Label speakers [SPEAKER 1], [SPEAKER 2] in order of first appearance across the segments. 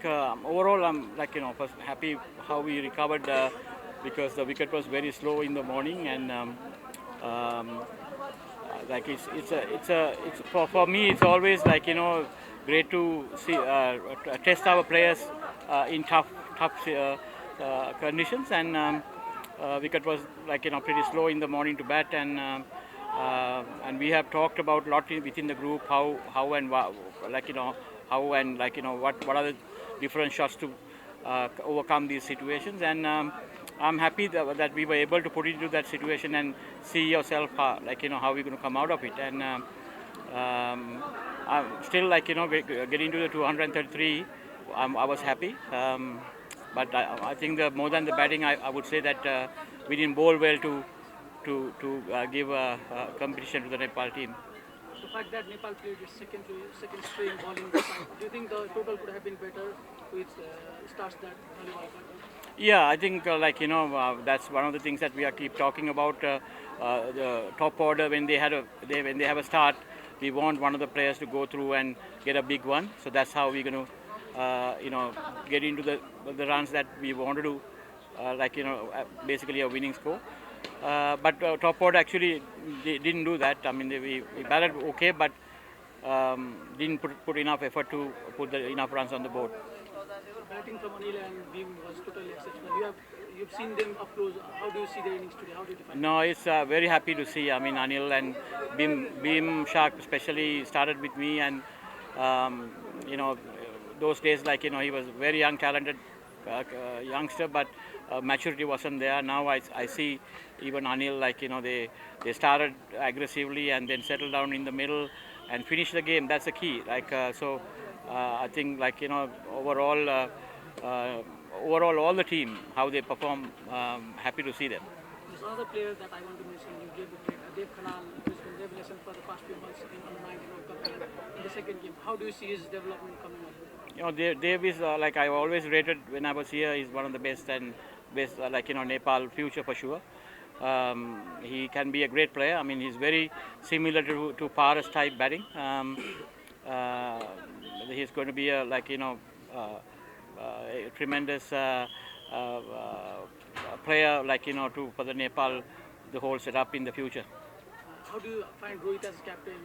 [SPEAKER 1] think overall I'm first happy how we recovered because the wicket was very slow in the morning and like it's for me it's always great to see test our players in tough conditions and wicket was pretty slow in the morning to bat and we have talked about a lot within the group how and how and what are the different shots to overcome these situations and I'm happy that we were able to put it into that situation and see yourself how we're going to come out of it and I'm still getting to the 233 I was happy but I think more than the batting I would say that we didn't bowl well to give competition to the Nepal team.
[SPEAKER 2] The fact that Nepal played its second string bowling side, do you think the total could have been better to its starts that early World Cup?
[SPEAKER 1] Yeah, I think that's one of the things that we are keep talking about. The top order when they have a start, we want one of the players to go through and get a big one. So that's how we're going to get into the runs that we want to do, basically a winning score. But top order actually didn't do that. I mean, we batted okay, but didn't put enough effort to put enough runs on the board.
[SPEAKER 2] Batting from Anil and Beam was totally exceptional. You've seen them up close. How do you see their innings today? How do you define?
[SPEAKER 1] No, it's very happy to see. I mean, Anil and Beam Shark especially started with me, and those days he was very young, talented youngster, but maturity wasn't there. Now I see even Anil they started aggressively and then settled down in the middle and finished the game. That's the key. I think overall all the team how they perform. Happy to see them.
[SPEAKER 2] There's another player that I want to mention. You gave the credit, Dev Khanal, who's been revelation for the past few months in under 19 World Cup and in the second game. How do you see his development coming up?
[SPEAKER 1] Dev is like I always rated when I was here. He's one of the best Nepal future for sure. He can be a great player. I mean, he's very similar to Paras type batting. He's going to be a tremendous player for the Nepal the whole setup in the future.
[SPEAKER 2] How do you find Rohit as a captain?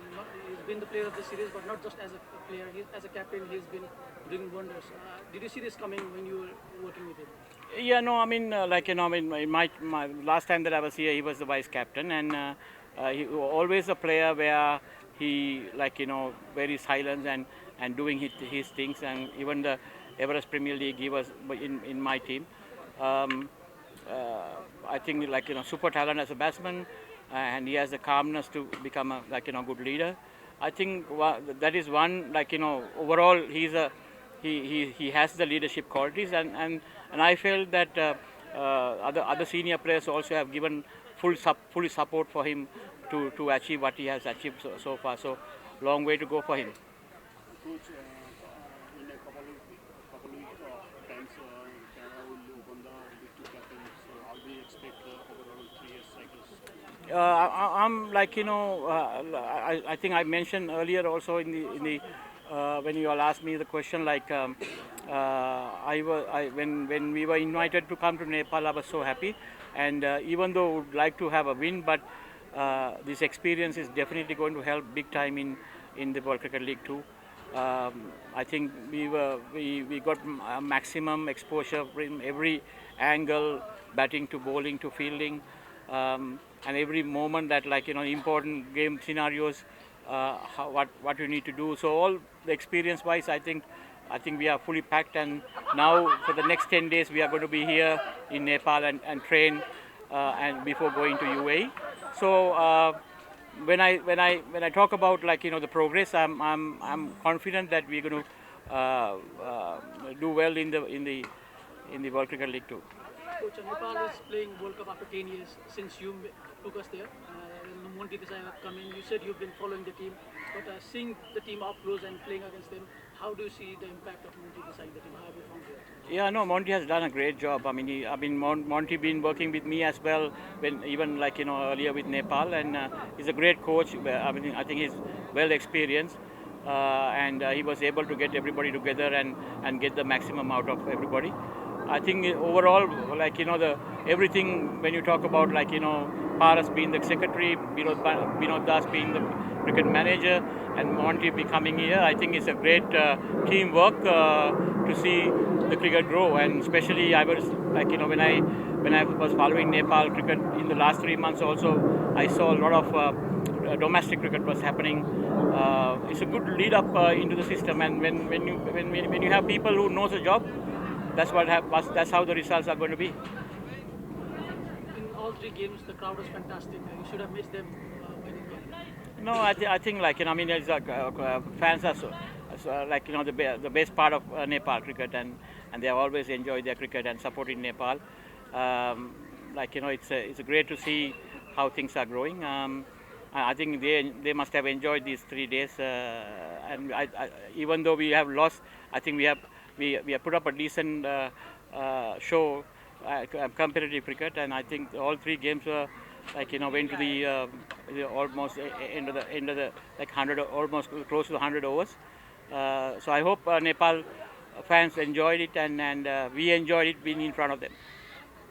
[SPEAKER 2] He's been the player of the series, but not just as a player. As a captain, he's been doing wonders. Did you see this coming when you were working with him?
[SPEAKER 1] Yeah, no, I mean, my last time that I was here, he was the vice captain, and he always a player where he very silent and doing his things, and even the Everest Premier League he was in my team. I think super talent as a batsman, and he has the calmness to become a good leader. I think that is one overall he has the leadership qualities and I felt that other senior players also have given fully support for him to achieve what he has achieved so far. So long way to go for him.
[SPEAKER 3] Coach, in a couple of times, Canada will open the Big Two captains. So how do you expect the overall 3 year cycles?
[SPEAKER 1] I think I mentioned earlier also in the when you all asked me the question when we were invited to come to Nepal, I was so happy, and even though would like to have a win, but this experience is definitely going to help big time in the World Cricket League too. I think we got maximum exposure from every angle, batting to bowling to fielding, and every moment that important game scenarios, what you need to do. So all the experience wise, I think we are fully packed, and now for the next 10 days we are going to be here in Nepal and train and before going to UAE. So when I talk about the progress, I'm confident that we're going to do well in the World Cricket League too.
[SPEAKER 2] Coach, Nepal is playing World Cup after 10 years since you took us there. Monty Desai have come in. You said you've been following the team, but seeing the team up close and playing against them, how do you see the impact of Monty Desai in the team? How have you found it?
[SPEAKER 1] Yeah, no, Monty has done a great job. I mean, Monty been working with me as well, even earlier with Nepal, and he's a great coach. I mean, I think he's well experienced. and he was able to get everybody together and get the maximum out of everybody. I think overall, like everything when you talk about Paras being the secretary, Binod Das being the cricket manager, and Monty becoming here, I think it's a great teamwork to see the cricket grow. And especially I was when I was following Nepal cricket in the last 3 months also, I saw a lot of domestic cricket was happening. It's a good lead up into the system, and when you have people who knows the job, that's how the results are going to be.
[SPEAKER 2] In all three games, the crowd was fantastic. You should have missed them winning game.
[SPEAKER 1] No, I think it's fans are the best part of Nepal cricket, and they have always enjoyed their cricket and supporting Nepal. It's great to see how things are growing. I think they must have enjoyed these 3 days, and even though we have lost, I think we have put up a decent show, competitive cricket, and I think all 3 games were went to the almost end of the 100, almost close to the 100 overs. So I hope Nepal fans enjoyed it, and we enjoyed it being in front of them.